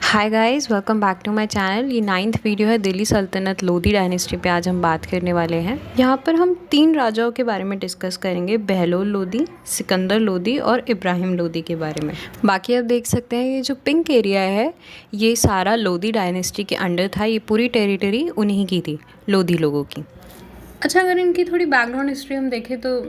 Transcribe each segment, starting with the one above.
Hi guys, welcome back to my channel. ये 9th video है दिल्ली सल्तनत लोधी डायनेस्टी पे। आज हम बात करने वाले हैं। यहाँ पर हम 3 राजाओं के बारे में डिस्कस करेंगे, बहलोल लोधी, सिकंदर लोधी और इब्राहिम लोधी के बारे में। बाकी आप देख सकते हैं ये जो पिंक एरिया है ये सारा लोधी डायनेस्टी के अंडर था। ये पूरी टेरिटरी उन्हीं की थी, लोधी लोगों की। अच्छा, अगर इनकी थोड़ी बैकग्राउंड हिस्ट्री हम देखें तो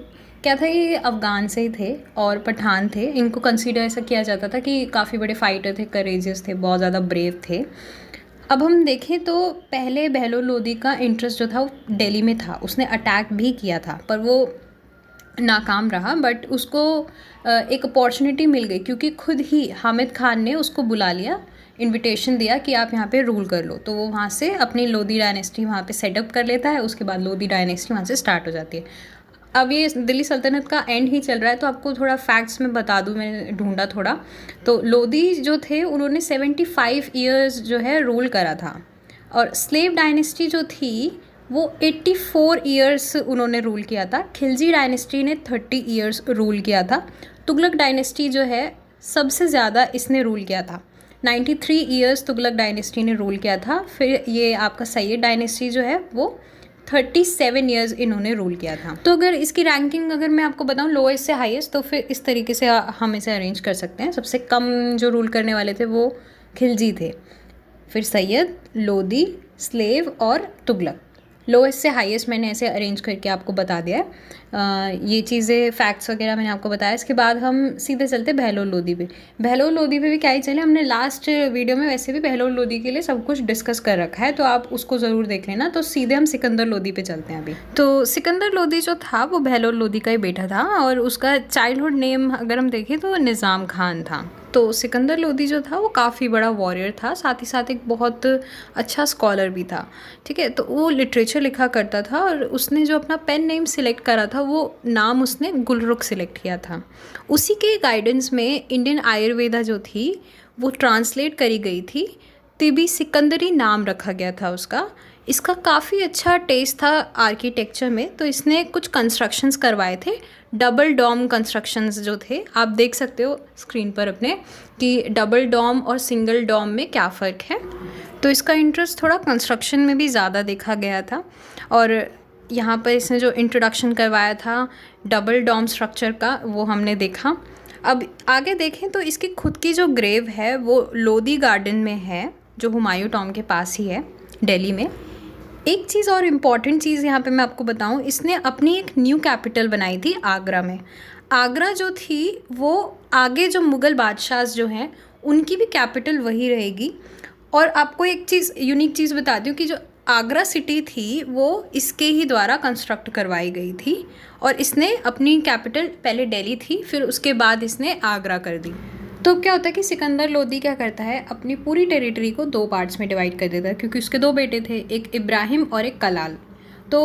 क्या था, ये अफ़गान से ही थे और पठान थे। इनको कंसीडर ऐसा किया जाता था कि काफ़ी बड़े फाइटर थे, करेजियस थे, बहुत ज़्यादा ब्रेव थे। अब हम देखें तो पहले बहलोल लोधी का इंटरेस्ट जो था वो दिल्ली में था। उसने अटैक भी किया था पर वो नाकाम रहा। बट उसको एक अपॉर्चुनिटी मिल गई क्योंकि खुद ही हामिद खान ने उसको बुला लिया, इनविटेशन दिया कि आप यहाँ पे रूल कर लो। तो वो वहाँ से अपनी लोधी डायनेस्टी वहाँ पे सेटअप कर लेता है। उसके बाद लोधी डायनेस्टी वहाँ से स्टार्ट हो जाती है। अब ये दिल्ली सल्तनत का एंड ही चल रहा है तो आपको थोड़ा फैक्ट्स में बता दूँ, मैंने ढूंढा थोड़ा। तो लोधी जो थे उन्होंने 75 ईयर्स जो है रूल करा था। और स्लेव डायनेस्टी जो थी वो 84 ईयर्स उन्होंने रूल किया था। खिलजी डायनेस्टी ने 30 ईयर्स रूल किया था। तुगलक डायनेस्टी जो है सबसे ज़्यादा इसने रूल किया था, 93 ईयर्स तुगलक डायनेस्टी ने रूल किया था। फिर ये आपका सैयद डायनेस्टी जो है वो 37 ईयर्स इन्होंने रूल किया था। तो अगर इसकी रैंकिंग अगर मैं आपको बताऊं लोएस्ट से हाईएस्ट, तो फिर इस तरीके से हम इसे अरेंज कर सकते हैं। सबसे कम जो रूल करने वाले थे वो खिलजी थे, फिर सैयद, लोधी, स्लेव और तुगलक। लोएस्ट से हाईएस्ट मैंने ऐसे अरेंज करके आपको बता दिया है। ये चीज़ें फैक्ट्स वगैरह मैंने आपको बताया। इसके बाद हम सीधे चलते बहलोल लोधी पे। बहलोल लोधी पे भी क्या ही चले, हमने लास्ट वीडियो में वैसे भी बहलोल लोधी के लिए सब कुछ डिस्कस कर रखा है, तो आप उसको ज़रूर देख लेना। तो सीधे हम सिकंदर लोधी पे चलते हैं अभी। तो सिकंदर लोधी जो था वो बहलोल लोधी का ही बेटा था और उसका चाइल्डहुड नेम अगर हम देखें तो निज़ाम खान था। तो सिकंदर लोधी जो था वो काफ़ी बड़ा वॉरियर था, साथ ही साथ एक बहुत अच्छा स्कॉलर भी था। ठीक है, तो वो लिटरेचर लिखा करता था और उसने जो अपना पेन नेम सिलेक्ट करा था वो नाम उसने गुलरुख सिलेक्ट किया था। उसी के गाइडेंस में इंडियन आयुर्वेदा जो थी वो ट्रांसलेट करी गई थी। तिबी सिकंदरी नाम रखा गया था उसका। इसका काफ़ी अच्छा टेस्ट था आर्किटेक्चर में, तो इसने कुछ कंस्ट्रक्शंस करवाए थे। डबल डॉम कंस्ट्रक्शंस जो थे, आप देख सकते हो स्क्रीन पर अपने कि डबल डॉम और सिंगल डॉम में क्या फ़र्क है। तो इसका इंटरेस्ट थोड़ा कंस्ट्रक्शन में भी ज़्यादा देखा गया था। और यहाँ पर इसने जो इंट्रोडक्शन करवाया था डबल डॉम स्ट्रक्चर का वो हमने देखा। अब आगे देखें तो इसकी खुद की जो ग्रेव है वो लोधी गार्डन में है, जो हुमायूं टॉम के पास ही है दिल्ली में। एक चीज़ और इम्पॉर्टेंट चीज़ यहाँ पे मैं आपको बताऊँ, इसने अपनी एक न्यू कैपिटल बनाई थी आगरा में। आगरा जो थी वो आगे जो मुग़ल बादशाह जो हैं उनकी भी कैपिटल वही रहेगी। और आपको एक चीज़ यूनिक चीज़ बता दूँ कि जो आगरा सिटी थी वो इसके ही द्वारा कंस्ट्रक्ट करवाई गई थी और इसने अपनी कैपिटल पहले दिल्ली थी, फिर उसके बाद इसने आगरा कर दी। तो क्या होता है कि सिकंदर लोधी क्या करता है, अपनी पूरी टेरिटरी को 2 पार्ट्स में डिवाइड कर देता है क्योंकि उसके 2 बेटे थे, एक इब्राहिम और एक कलाल। तो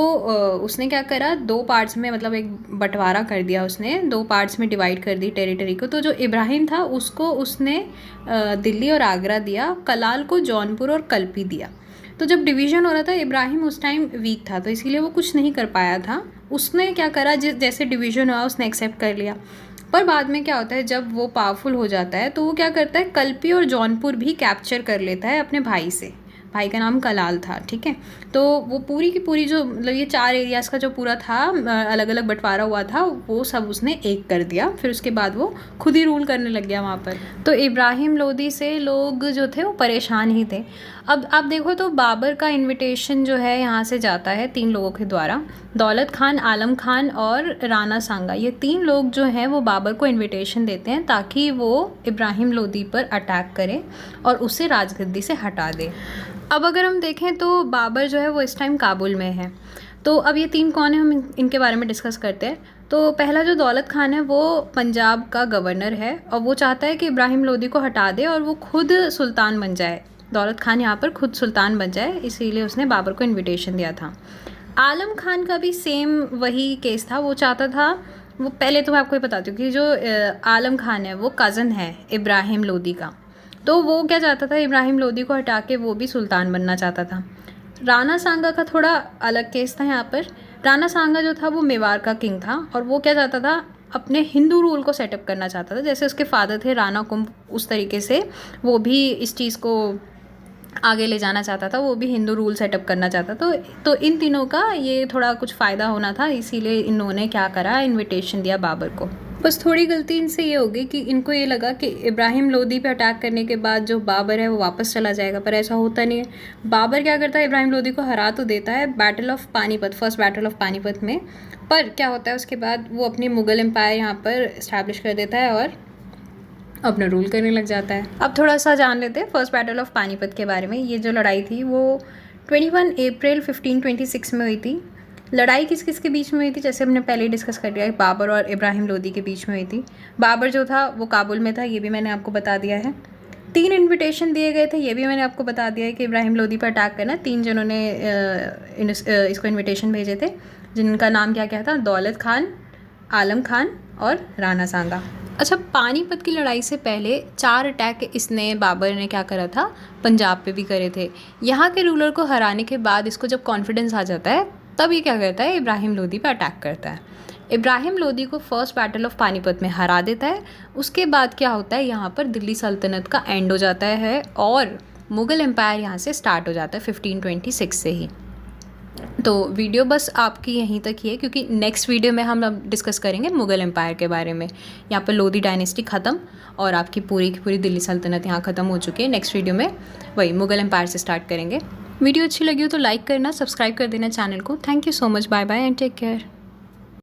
उसने क्या करा, 2 पार्ट्स में मतलब एक बंटवारा कर दिया, उसने 2 पार्ट्स में डिवाइड कर दी टेरिटरी को। तो जो इब्राहिम था उसको उसने दिल्ली और आगरा दिया, कलाल को जौनपुर और कल्पी दिया। तो जब डिवीज़न हो रहा था इब्राहिम उस टाइम वीक था तो इसीलिए वो कुछ नहीं कर पाया था। उसने क्या करा, जैसे डिवीज़न हुआ उसने एक्सेप्ट कर लिया। पर बाद में क्या होता है, जब वो पावरफुल हो जाता है तो वो क्या करता है, कल्पी और जौनपुर भी कैप्चर कर लेता है अपने भाई से। भाई का नाम कलाल था। ठीक है, तो वो पूरी की पूरी जो मतलब ये 4 एरियाज़ का जो पूरा था अलग अलग बंटवारा हुआ था वो सब उसने एक कर दिया। फिर उसके बाद वो खुद ही रूल करने लग गया वहाँ पर। तो इब्राहिम लोधी से लोग जो थे वो परेशान ही थे। अब आप देखो तो बाबर का इनविटेशन जो है यहाँ से जाता है 3 लोगों के द्वारा, दौलत खान, आलम खान और राणा सांगा। ये 3 लोग जो हैं वो बाबर को इनविटेशन देते हैं ताकि वो इब्राहिम लोधी पर अटैक करे और उसे राजगद्दी से हटा दे। अब अगर हम देखें तो बाबर जो है वो इस टाइम काबुल में है। तो अब ये 3 कौन है, हम इनके बारे में डिस्कस करते हैं। तो पहला जो दौलत खान है वो पंजाब का गवर्नर है और वो चाहता है कि इब्राहिम लोधी को हटा दे और वो खुद सुल्तान बन जाए। दौलत खान यहाँ पर खुद सुल्तान बन जाए, इसीलिए उसने बाबर को इन्विटेशन दिया था। आलम खान का भी सेम वही केस था। वो चाहता था, वो पहले तो मैं आपको ये बताती हूँ कि जो आलम खान है वो कज़न है इब्राहिम लोधी का। तो वो क्या चाहता था, इब्राहिम लोधी को हटा के वो भी सुल्तान बनना चाहता था। राणा सांगा का थोड़ा अलग केस था यहाँ पर। राणा सांगा जो था वो मेवाड़ का किंग था और वो क्या चाहता था, अपने हिंदू रूल को सेटअप करना चाहता था। जैसे उसके फादर थे राणा कुंभ, उस तरीके से वो भी इस चीज़ को आगे ले जाना चाहता था, वो भी हिंदू रूल सेटअप करना चाहता। तो इन तीनों का ये थोड़ा कुछ फ़ायदा होना था, इसीलिए इन्होंने क्या करा, इनविटेशन दिया बाबर को। बस थोड़ी गलती इनसे ये होगी कि इनको ये लगा कि इब्राहिम लोदी पे अटैक करने के बाद जो बाबर है वो वापस चला जाएगा, पर ऐसा होता नहीं है। बाबर क्या करता है, इब्राहिम लोदी को हरा तो देता है battle of Panipat, first battle of Panipat में, पर क्या होता है उसके बाद वो अपनी मुग़ल एम्पायर यहाँ पर इस्टेब्लिश कर देता है और अपना रूल करने लग जाता है। अब थोड़ा सा जान लेते हैं फर्स्ट बैटल ऑफ पानीपत के बारे में। ये जो लड़ाई थी वो 21 अप्रैल 1526 में हुई थी। लड़ाई किस किस के बीच में हुई थी, जैसे हमने पहले ही डिस्कस कर लिया है, बाबर और इब्राहिम लोदी के बीच में हुई थी। बाबर जो था वो काबुल में था, ये भी मैंने आपको बता दिया है। 3 इन्विटेशन दिए गए थे, ये भी मैंने आपको बता दिया है कि इब्राहिम लोदी पर अटैक करना। 3 जनों ने इसको इन्विटेशन भेजे थे, जिनका नाम क्या क्या था, दौलत खान, आलम खान और राणा सांगा। अच्छा, पानीपत की लड़ाई से पहले 4 अटैक इसने, बाबर ने क्या करा था, पंजाब पे भी करे थे। यहाँ के रूलर को हराने के बाद इसको जब कॉन्फिडेंस आ जाता है, तब ये क्या करता है, इब्राहिम लोदी पे अटैक करता है। इब्राहिम लोदी को फर्स्ट बैटल ऑफ पानीपत में हरा देता है। उसके बाद क्या होता है, यहाँ पर दिल्ली सल्तनत का एंड हो जाता है और मुग़ल एम्पायर यहाँ से स्टार्ट हो जाता है 1526 से ही। तो वीडियो बस आपकी यहीं तक ही है, क्योंकि नेक्स्ट वीडियो में हम अब डिस्कस करेंगे मुग़ल एम्पायर के बारे में। यहाँ पर लोदी डायनेस्टी ख़त्म और आपकी पूरी की पूरी दिल्ली सल्तनत यहाँ ख़त्म हो चुकी है। नेक्स्ट वीडियो में वही मुग़ल एम्पायर से स्टार्ट करेंगे। वीडियो अच्छी लगी हो तो लाइक करना, सब्सक्राइब कर देना चैनल को। Thank you so much, bye bye and take care.